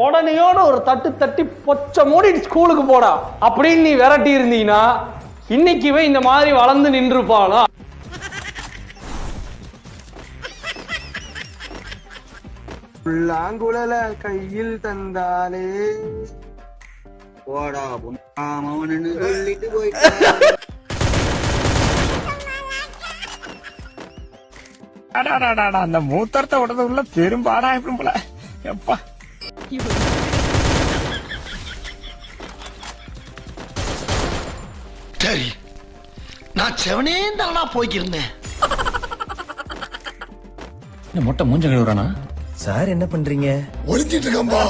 உடனையோட ஒரு தட்டு தட்டி பொச்ச மூடி ஸ்கூலுக்கு போடா அப்படின்னு நீ விரட்டி இருந்தீங்கன்னா இன்னைக்குவே இந்த மாதிரி வளர்ந்து நின்றுப்பாளா? புல்லாங்குழல கையில் தந்தாலே போடா அவனு சொல்லிட்டு போயிட்டான். அந்த மூத்தரத்தை விடுறது உள்ள பெரும்பாடா இருக்கும் போல. எப்பா சரி, நான் செவனே தானா போய்க்கிருந்தேன். மொட்டை மூஞ்ச கழுவுறானா? சார் என்ன பண்றீங்க? ஒழிச்சிட்டு இருக்கம்பா.